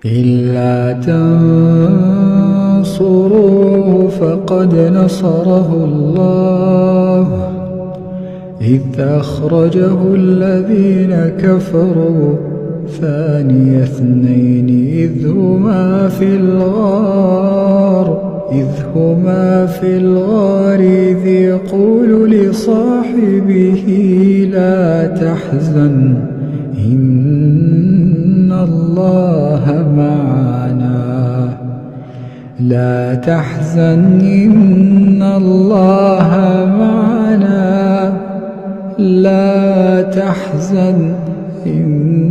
إلا تنصروه فقد نصره الله إذ أخرجه الذين كفروا ثاني اثنين إذ هما في الغار إذ يقول لصاحبه لا تحزن إن الله معنا لا تحزن إن